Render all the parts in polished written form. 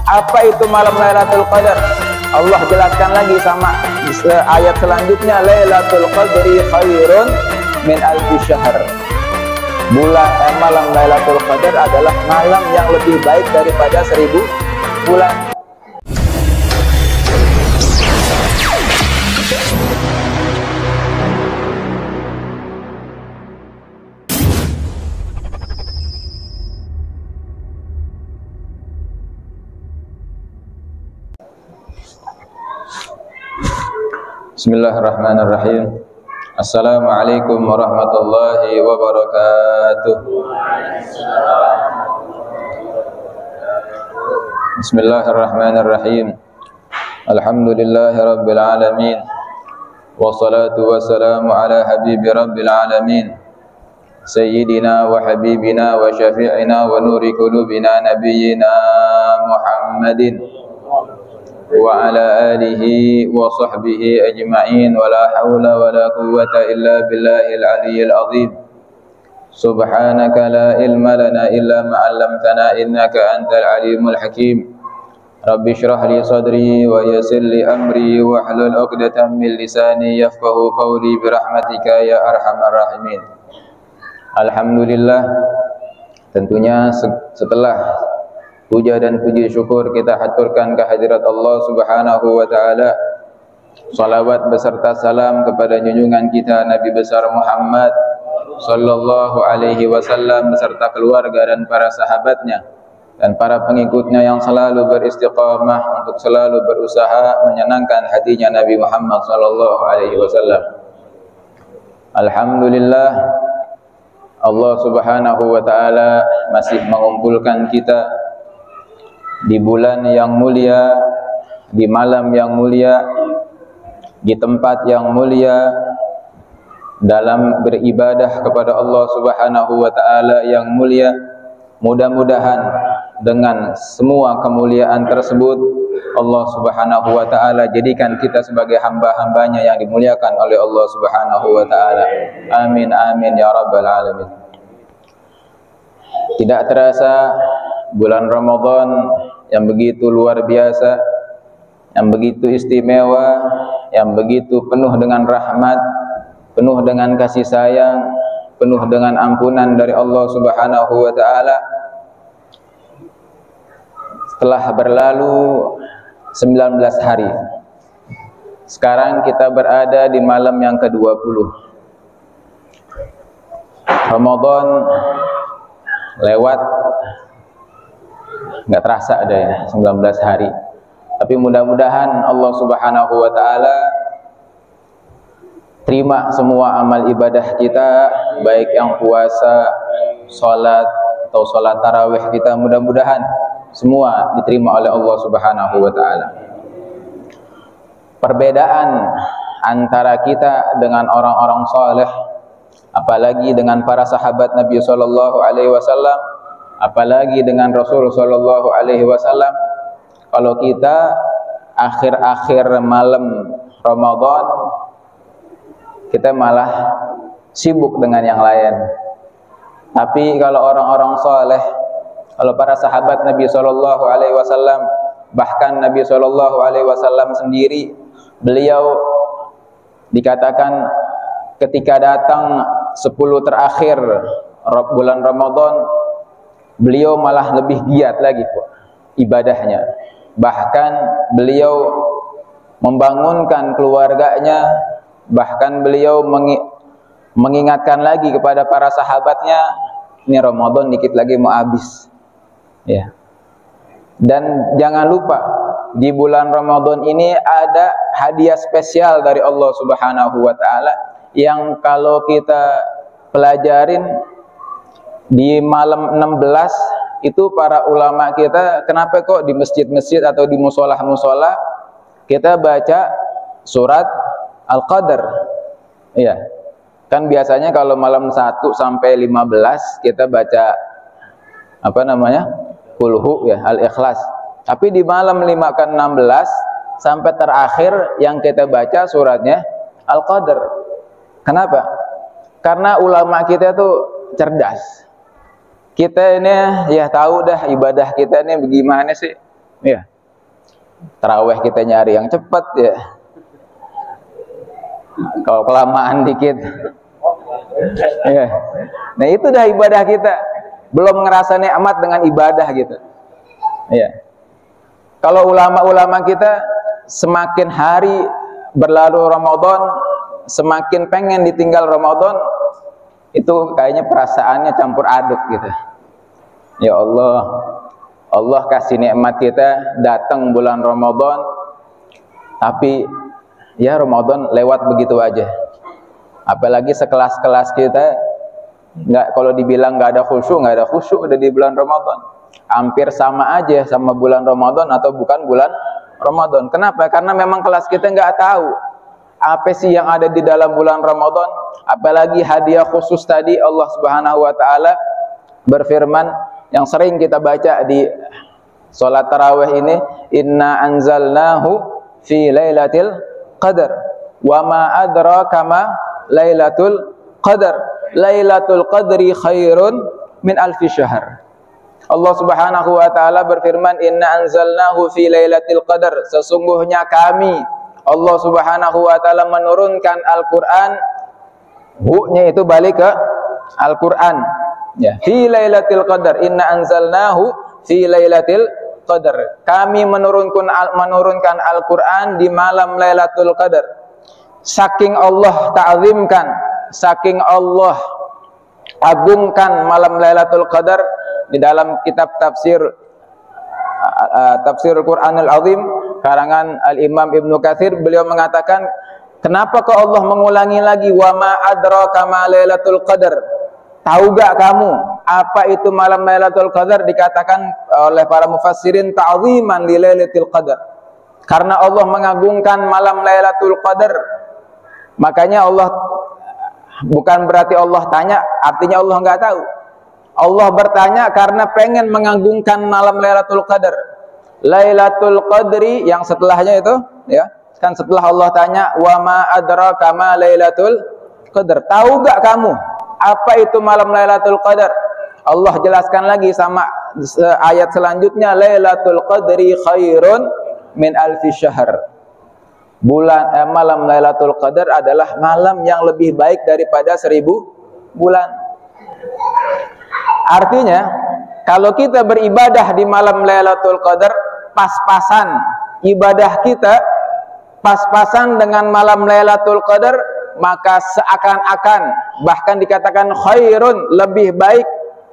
Apa itu malam Lailatul Qadar? Allah jelaskan lagi sama ayat selanjutnya, Lailatul Qadri khairun min alfi syahr. Malam Lailatul Qadar adalah malam yang lebih baik daripada 1000 bulan. Bismillahirrahmanirrahim. Assalamualaikum warahmatullahi wabarakatuh. Bismillahirrahmanirrahim. Alhamdulillahi rabbil alamin. Wassalatu wassalamu ala habibi rabbil alamin, Sayyidina wa habibina wa syafi'ina wa nuri qulubina nabiyyina Muhammadin wa ala alihi wa sahbihi ajma'in, wa la hawla wa la quwwata illa billahil aliyyil azim. Subhanaka la ilma lana illa ma 'allamtana innaka antal alimul hakim. Rabbi shrah li sadri wa yassir li amri wa hlul 'uqdatam min lisani yafqahu qawli bi rahmatika ya arhamar rahimin. Alhamdulillah, tentunya setelah puja dan puji syukur kita haturkan kehadirat Allah Subhanahu wa taala. Salawat beserta salam kepada junjungan kita Nabi besar Muhammad sallallahu alaihi wasallam beserta keluarga dan para sahabatnya dan para pengikutnya yang selalu beristiqamah untuk selalu berusaha menyenangkan hatinya Nabi Muhammad sallallahu alaihi wasallam. Alhamdulillah, Allah Subhanahu wa taala masih mengumpulkan kita di bulan yang mulia, di malam yang mulia, di tempat yang mulia, dalam beribadah kepada Allah Subhanahu wa taala yang mulia. Mudah-mudahan dengan semua kemuliaan tersebut Allah Subhanahu wa taala jadikan kita sebagai hamba-hambanya yang dimuliakan oleh Allah Subhanahu wa taala. Amin amin ya rabbal alamin. Tidak terasa bulan Ramadan yang begitu luar biasa, yang begitu istimewa, yang begitu penuh dengan rahmat, penuh dengan kasih sayang, penuh dengan ampunan dari Allah Subhanahu wa taala. Setelah berlalu 19 hari, sekarang kita berada di malam yang ke-20. Ramadan lewat, nggak terasa ada ya 19 hari. Tapi mudah-mudahan Allah Subhanahu wa taala terima semua amal ibadah kita, baik yang puasa, salat atau salat tarawih kita, mudah-mudahan semua diterima oleh Allah Subhanahu wa taala. Perbedaan antara kita dengan orang-orang saleh, apalagi dengan para sahabat Nabi sallallahu alaihi wasallam, apalagi dengan Rasul sallallahu alaihi wasallam, kalau kita akhir-akhir malam Ramadan kita malah sibuk dengan yang lain. Tapi kalau orang-orang saleh, kalau para sahabat Nabi sallallahu alaihi wasallam, bahkan Nabi sallallahu alaihi wasallam sendiri, beliau dikatakan ketika datang 10 terakhir bulan Ramadan, beliau malah lebih giat lagi ibadahnya. Bahkan beliau membangunkan keluarganya, bahkan beliau mengingatkan lagi kepada para sahabatnya, ini Ramadan dikit lagi mau habis. Ya. Dan jangan lupa di bulan Ramadan ini ada hadiah spesial dari Allah Subhanahu wa taala yang kalau kita pelajarin di malam 16 itu para ulama kita, kenapa kok di masjid-masjid atau di musola-musola kita baca surat Al-Qadar? Iya. Kan biasanya kalau malam 1 sampai 15 kita baca apa namanya? Kulhu ya, Al-Ikhlas. Tapi di malam 5 ke 16 sampai terakhir yang kita baca suratnya Al-Qadar. Kenapa? Karena ulama kita tuh cerdas. Kita ini ya tahu dah ibadah kita ini bagaimana sih. Ya. Tarawih kita nyari yang cepat ya. Kalau kelamaan dikit. Ya. Nah, itu dah ibadah kita. Belum ngerasa nikmat dengan ibadah gitu. Ya. Kalau ulama-ulama kita semakin hari berlalu Ramadan, semakin pengen ditinggal Ramadan, itu kayaknya perasaannya campur aduk gitu. Ya Allah, Allah kasih nikmat kita datang bulan Ramadan, tapi ya Ramadan lewat begitu aja. Apalagi sekelas-kelas kita, kalau dibilang nggak ada khusyuk udah di bulan Ramadan. Hampir sama aja sama bulan Ramadan atau bukan bulan Ramadan. Kenapa? Karena memang kelas kita nggak tahu apa sih yang ada di dalam bulan Ramadan. Apalagi hadiah khusus tadi, Allah Subhanahu wa Ta'ala berfirman yang sering kita baca di sholat tarawih ini, inna anzalnahu fi lailatul qadar wa ma adraka ma lailatul qadar lailatul qadri khairun min alfi syahr. Allah Subhanahu wa Ta'ala berfirman, inna anzalnahu fi lailatul qadar, sesungguhnya kami Allah Subhanahu wa Ta'ala menurunkan Al-Qur'an, hu-nya itu balik ke Al-Qur'an ya, fi lailatul qadar, inna anzalnahu fi lailatul qadar, kami menurunkan Al-Qur'an di malam Lailatul Qadar. Saking Allah ta'zimkan, saking Allah agungkan malam Lailatul Qadar, di dalam kitab tafsir Tafsirul Qur'anul Azim karangan Al-Imam Ibnu Katsir, beliau mengatakan, kenapa kok Allah mengulangi lagi wa ma adraka ma Lailatul Qadar? Tahu gak kamu apa itu malam Lailatul Qadar? Dikatakan oleh para mufassirin ta'ziman li Lailatul Qadar, karena Allah mengagungkan malam Lailatul Qadar. Makanya Allah, bukan berarti Allah tanya artinya Allah nggak tahu. Allah bertanya karena pengen mengagungkan malam Lailatul Qadar. Lailatul Qadri yang setelahnya itu ya, kan setelah Allah tanya wa ma adraka ma Lailatul Qadar, tahu gak kamu apa itu malam Lailatul Qadar? Allah jelaskan lagi sama ayat selanjutnya, Lailatul Qadri khairun min alfi syahr. Malam Lailatul Qadar adalah malam yang lebih baik daripada 1000 bulan. Artinya, kalau kita beribadah di malam Lailatul Qadar, pas-pasan ibadah kita pas-pasan dengan malam Lailatul Qadar, maka seakan-akan bahkan dikatakan khairun, lebih baik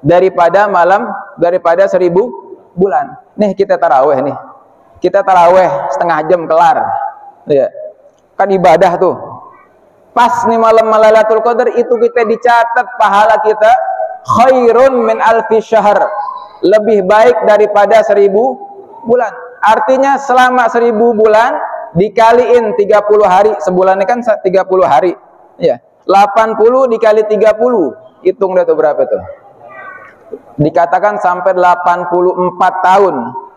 daripada 1000 bulan. Nih kita tarawih nih. Kita tarawih setengah jam kelar. Ya. Kan ibadah tuh. Pas nih malam Lailatul Qadar itu kita dicatat pahala kita khairun min alfi syahr, lebih baik daripada 1000 bulan. Artinya selama 1000 bulan dikaliin 30 hari, sebulan ini kan 30 hari ya, 80 dikali 30, hitung deh tuh berapa tuh, dikatakan sampai 84 tahun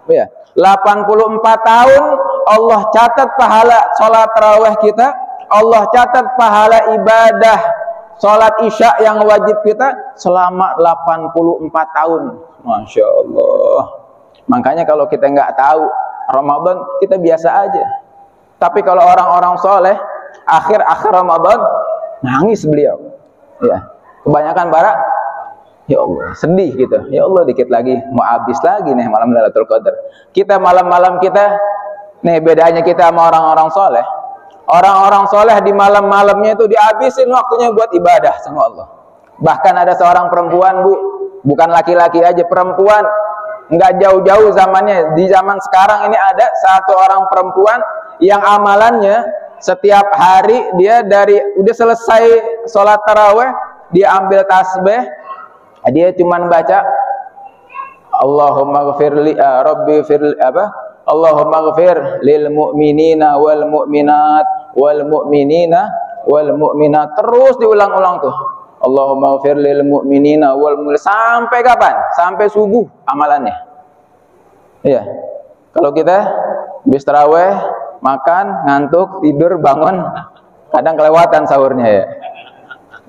ya. 84 tahun Allah catat pahala sholat tarawih kita, Allah catat pahala ibadah sholat isya yang wajib kita selama 84 tahun. Masya Allah. Makanya kalau kita nggak tahu Ramadan, kita biasa aja. Tapi kalau orang-orang soleh, akhir Ramadan nangis beliau. Ya, kebanyakan para, ya Allah, sedih gitu. Ya Allah, dikit lagi mau habis lagi nih malam Lailatul Qadar. Kita malam-malam kita, nih bedanya kita sama orang-orang soleh. Orang-orang soleh di malam-malamnya itu dihabisin waktunya buat ibadah sama Allah. Bahkan ada seorang perempuan, Bu, bukan laki-laki aja, perempuan, nggak jauh-jauh zamannya. Di zaman sekarang ini ada satu orang perempuan yang amalannya setiap hari dia udah selesai sholat taraweh, dia ambil tasbih, dia cuman baca Allahumma ghafirli Rabbi firli Allahumma ghafir lil mu'minina wal mu'minat wal mu'minina wal mu'minat, terus diulang-ulang tuh, Allahumma ghafir lil mu'minina wal mu'minat, sampai kapan? Sampai subuh amalannya. Iya. Kalau kita habis tarawih, makan, ngantuk, tidur, bangun, kadang kelewatan sahurnya ya.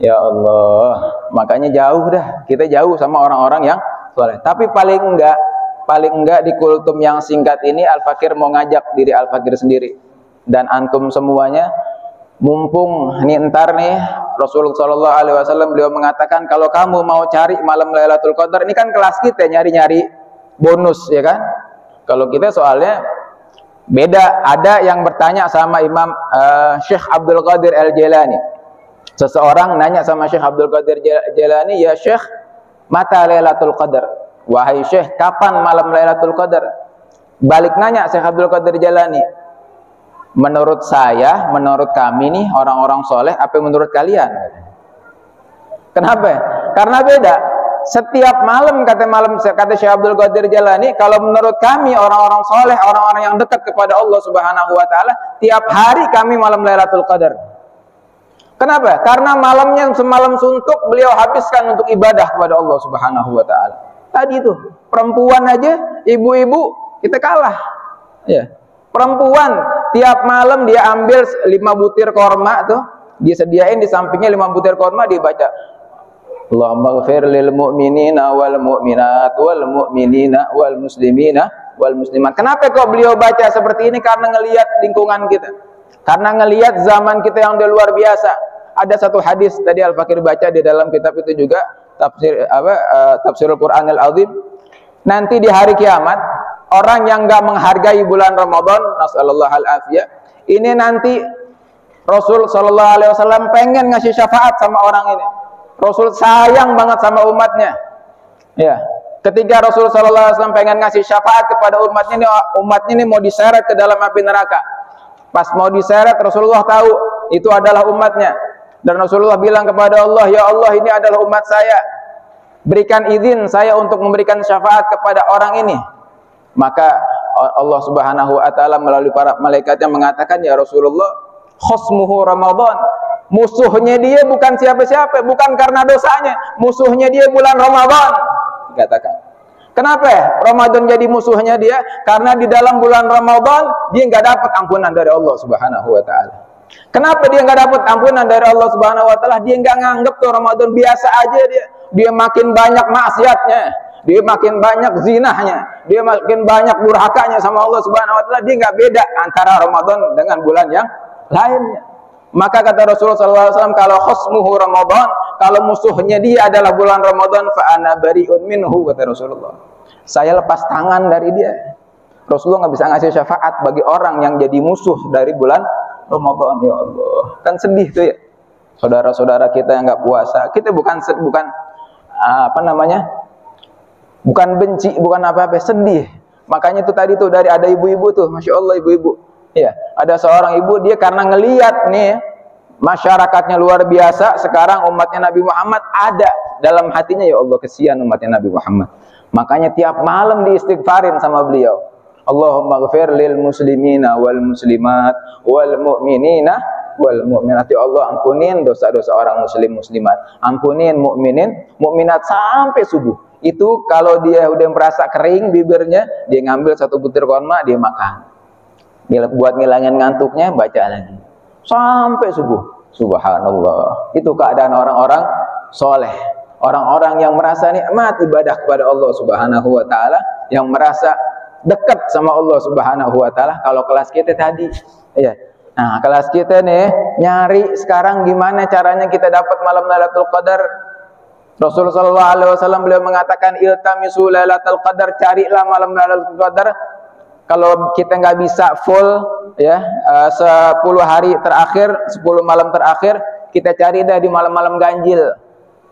Ya Allah, makanya jauh dah, kita jauh sama orang-orang yang soleh. Tapi paling enggak paling enggak di kultum yang singkat ini Al-Fakir mau ngajak diri Al-Fakir sendiri dan antum semuanya, mumpung nih entar nih Rasulullah SAW beliau mengatakan kalau kamu mau cari malam Lailatul Qadar, ini kan kelas kita nyari-nyari bonus ya kan. Kalau kita soalnya beda. Ada yang bertanya sama Imam Syekh Abdul Qadir Al-Jailani. Seseorang nanya sama Syekh Abdul Qadir Al-Jailani, ya Syekh, mata Lailatul Qadar? Wahai Syekh, kapan malam Lailatul Qadar? Balik nanya Syekh Abdul Qadir Jailani, menurut saya, menurut kami nih orang-orang soleh, apa menurut kalian? Kenapa? Karena beda. Setiap malam kata Syekh Abdul Qadir Jailani, kalau menurut kami orang-orang soleh, orang-orang yang dekat kepada Allah Subhanahu Wa Taala, tiap hari kami malam Lailatul Qadar. Kenapa? Karena malamnya semalam suntuk beliau habiskan untuk ibadah kepada Allah Subhanahu Wa Taala. Tadi itu perempuan aja, ibu-ibu kita kalah. Ya, perempuan tiap malam dia ambil 5 butir korma tuh, dia sediain di sampingnya 5 butir korma, dia baca Allahumma ghfir lil mu'minina wal mu'minat wal mu'minina wal muslimina wal muslimat. Kenapa kok beliau baca seperti ini? Karena ngelihat lingkungan kita, karena ngelihat zaman kita yang udah luar biasa. Ada satu hadis tadi Al-Fakir baca di dalam kitab itu juga, Tafsirul Quranil Azim. Nanti di hari kiamat, orang yang enggak menghargai bulan Ramadan, nasallallahu al-afiyah, ini nanti Rasul sallallahu alaihi wasallam pengen ngasih syafaat sama orang ini. Rasul sayang banget sama umatnya. Ya, ketika Rasul sallallahu alaihi wasallam pengen ngasih syafaat kepada umatnya ini mau diseret ke dalam api neraka. Pas mau diseret, Rasulullah tahu itu adalah umatnya. Dan Rasulullah bilang kepada Allah, ya Allah, ini adalah umat saya, berikan izin saya untuk memberikan syafaat kepada orang ini. Maka Allah Subhanahu Wa Taala melalui para malaikatnya mengatakan, ya Rasulullah, khosmuhu Ramadan, musuhnya dia bukan siapa-siapa, bukan karena dosanya, musuhnya dia bulan Ramadan. Dikatakan, kenapa Ramadan jadi musuhnya dia? Karena di dalam bulan Ramadan dia nggak dapat ampunan dari Allah Subhanahu Wa Taala. Kenapa dia nggak dapat ampunan dari Allah Subhanahu Wa Taala? Dia nggak nganggep tuh Ramadan biasa aja, dia makin banyak maksiatnya, dia makin banyak zinahnya, dia makin banyak durhakanya sama Allah Subhanahu Wa Taala. Dia nggak beda antara Ramadan dengan bulan yang lainnya. Maka kata Rasulullah SAW, kalau khosmuhu Ramadan, kalau musuhnya dia adalah bulan Ramadan, fa ana bari'un minhu, kata Rasulullah, saya lepas tangan dari dia. Rasulullah nggak bisa ngasih syafaat bagi orang yang jadi musuh dari bulan Ramadan. Ya Allah, kan sedih tuh ya, saudara-saudara kita yang nggak puasa. Kita bukan bukan benci, bukan apa-apa, sedih. Makanya itu tadi tuh dari ada ibu-ibu tuh, masya Allah ibu-ibu. Ya, ada seorang ibu, dia karena ngelihat nih masyarakatnya luar biasa, sekarang umatnya Nabi Muhammad ada dalam hatinya, ya Allah kesian umatnya Nabi Muhammad. Makanya tiap malam diistighfarin sama beliau. Allahumma ghfir lil muslimina wal muslimat wal mu'minina wal mu'minat. Ya Allah, ampunin dosa-dosa orang muslim muslimat, ampunin mukminin mukminat sampai subuh. Itu kalau dia udah merasa kering bibirnya, dia ngambil 1 butir korma, dia makan. Buat ngilangin ngantuknya, baca lagi sampai subuh. Subhanallah. Itu keadaan orang-orang soleh, orang-orang yang merasa nikmat ibadah kepada Allah Subhanahu Wa Taala, yang merasa dekat sama Allah Subhanahu Wa Taala. Kalau kelas kita tadi, ya. Nah, kelas kita nih nyari sekarang gimana caranya kita dapat malam Lailatul Qadar. Rasulullah SAW beliau mengatakan, iltamisu Lailatul Qadar, carilah malam Lailatul Qadar. Kalau kita nggak bisa full ya 10 hari terakhir, 10 malam terakhir, kita cari dah di malam-malam ganjil.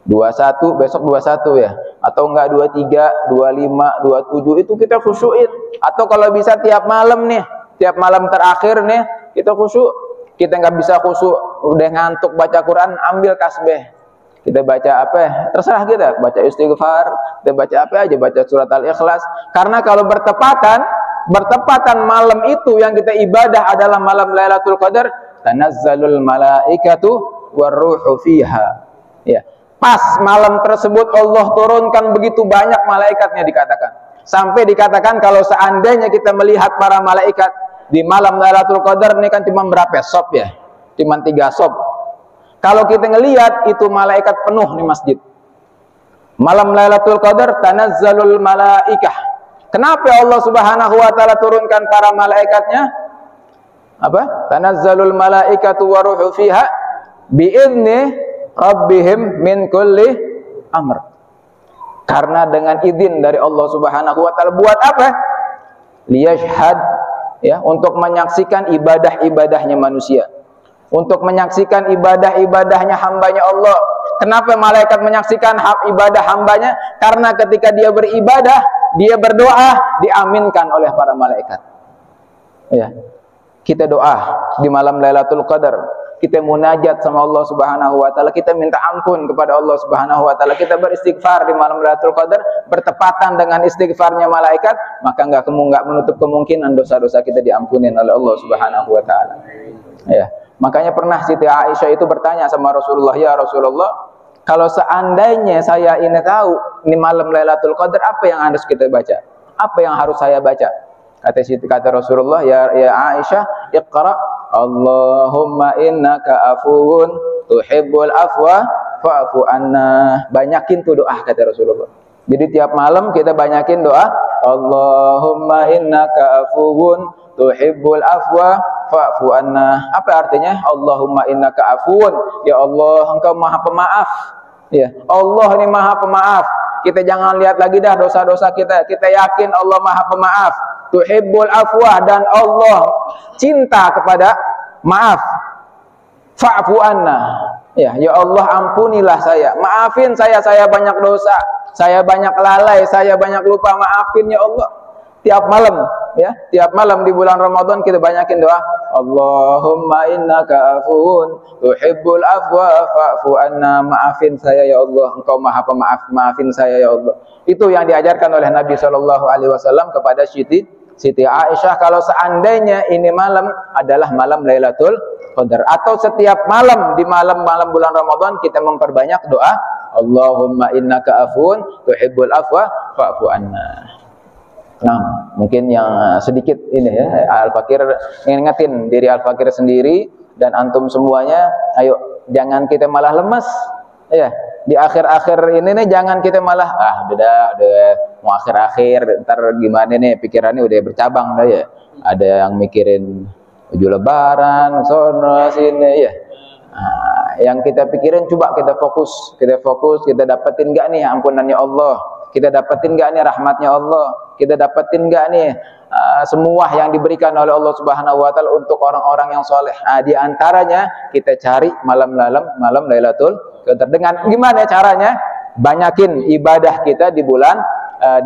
21 besok 21 ya, atau enggak 23, 25, 27, itu kita khusyuin. Atau kalau bisa tiap malam nih, tiap malam terakhir nih kita khusyuk. Kita nggak bisa khusyuk, udah ngantuk baca Quran, ambil tasbih. Kita baca apa? Terserah kita, baca istighfar, kita baca apa aja, baca surat Al-Ikhlas. Karena kalau bertepatan malam itu yang kita ibadah adalah malam Lailatul Qadar, tanazzalul malaikatu warruhu fiha. Ya. Pas malam tersebut Allah turunkan begitu banyak malaikatnya, dikatakan. Sampai dikatakan kalau seandainya kita melihat para malaikat di malam Lailatul Qadar ini kan cuma berapa sob ya? Cuma 3 sob. Kalau kita ngelihat itu malaikat penuh di masjid. Malam Lailatul Qadar tanazzalul malaikah. Kenapa Allah Subhanahu wa taala turunkan para malaikatnya? Apa? Tanazzalul malaikatu wa ruhu fiha biizni rabbihim min kulli amr. Karena dengan izin dari Allah Subhanahu wa taala. Buat apa? Liyashhad, ya, untuk menyaksikan ibadah-ibadahnya manusia. Untuk menyaksikan ibadah-ibadahnya hambanya Allah. Kenapa malaikat menyaksikan ibadah hambanya? Karena ketika dia beribadah, dia berdoa, diaminkan oleh para malaikat. Ya. Kita doa di malam Lailatul Qadar, kita munajat sama Allah Subhanahu wa taala, kita minta ampun kepada Allah Subhanahu wa taala, kita beristighfar di malam Lailatul Qadar bertepatan dengan istighfarnya malaikat, maka enggak menutup kemungkinan dosa-dosa kita diampunin oleh Allah Subhanahu wa taala. Ya. Makanya pernah Siti Aisyah itu bertanya sama Rasulullah, "Ya Rasulullah, kalau seandainya saya ini tahu ini malam Lailatul Qadar, apa yang harus kita baca? Apa yang harus saya baca?" Kata Rasulullah, ya Aisyah, "Iqra Allahumma innaka afuwun tuhibbul afwa fa'fu anna." Banyakin tuh doa, kata Rasulullah. Jadi tiap malam kita banyakin doa, Allahumma innaka afuwun tuhibbul afwa fa'fu anna. Apa artinya? Allahumma innaka afuwun, ya Allah, Engkau Maha Pemaaf. Ya, Allah ini Maha Pemaaf. Kita jangan lihat lagi dah dosa-dosa kita. Kita yakin Allah Maha Pemaaf. Tuhibbul afwa, dan Allah cinta kepada maaf. Fa'fu anna. Ya Allah, ampunilah saya. Maafin saya banyak dosa. Saya banyak lalai, saya banyak lupa. Maafin ya Allah. Tiap malam, ya, tiap malam di bulan Ramadan kita banyakin doa, Allahumma innaka afuwun tuhibbul afwa fa'fu anna. Maafin saya ya Allah, Engkau Maha Pemaaf, maafin saya ya Allah. Itu yang diajarkan oleh Nabi SAW kepada Siti Aisyah. Kalau seandainya ini malam adalah malam Lailatul Qadar, atau setiap malam di malam-malam bulan Ramadan kita memperbanyak doa, Allahumma innaka afuwun tuhibbul afwa fa'fu anna. Nah, mungkin yang sedikit ini ya, Al-Fakir ngingetin diri Al-Fakir sendiri dan antum semuanya, ayo jangan kita malah lemas ya. Di akhir-akhir ini nih jangan kita malah udah mau akhir-akhir, ntar gimana nih, pikirannya udah bercabang dah ya. Ada yang mikirin baju lebaran sono sini ya. Nah, yang kita pikirin coba kita fokus, kita dapetin enggak nih ampunannya Allah? Kita dapetin enggak nih rahmatnya Allah? Kita dapetin enggak nih semua yang diberikan oleh Allah Subhanahu wa taala untuk orang-orang yang soleh? Di antaranya kita cari malam Lailatul Qadar. Dengan gimana caranya? Banyakin ibadah kita di bulan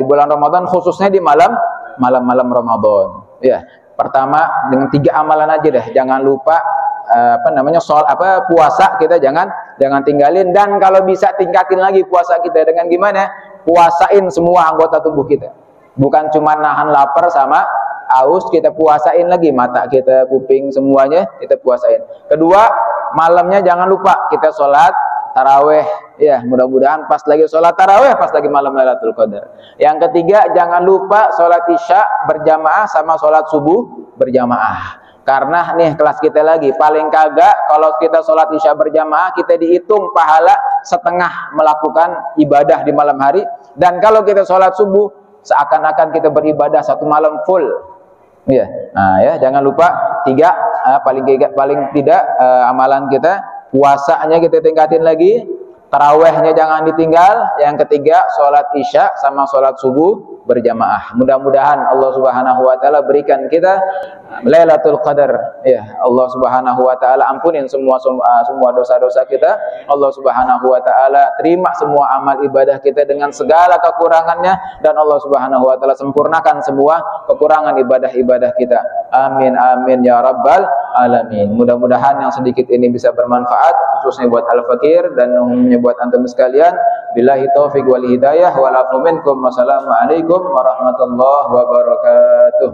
Ramadan, khususnya di malam Ramadan. Ya, pertama dengan 3 amalan aja deh. Jangan lupa puasa kita jangan tinggalin, dan kalau bisa tingkatin lagi puasa kita dengan gimana? Puasain semua anggota tubuh kita. Bukan cuma nahan lapar sama haus, kita puasain lagi mata kita, kuping, semuanya kita puasain. Kedua, malamnya jangan lupa kita sholat taraweh. Ya, mudah-mudahan pas lagi sholat taraweh, pas lagi malam Lailatul Qadar. Yang ketiga, jangan lupa sholat isya berjamaah sama sholat subuh berjamaah. Karena nih kelas kita lagi, paling kagak kalau kita sholat isya berjamaah, kita dihitung pahala setengah melakukan ibadah di malam hari. Dan kalau kita sholat subuh, seakan-akan kita beribadah 1 malam full. Ya, jangan lupa 3, paling tidak amalan kita, puasanya kita tingkatin lagi, tarawehnya jangan ditinggal. Yang ketiga, sholat isya sama sholat subuh berjamaah. Mudah-mudahan Allah Subhanahu wa taala berikan kita Lailatul Qadar. Ya, Allah Subhanahu wa taala ampunin semua dosa-dosa kita. Allah Subhanahu wa taala terima semua amal ibadah kita dengan segala kekurangannya, dan Allah Subhanahu wa taala sempurnakan semua kekurangan ibadah-ibadah kita. Amin amin ya rabbal alamin. Mudah-mudahan yang sedikit ini bisa bermanfaat, khususnya buat Al-Fakir dan umumnya buat antum sekalian. Billahi taufiq wal hidayah wal afu minkum. Wassalamualaikum warahmatullahi wabarakatuh.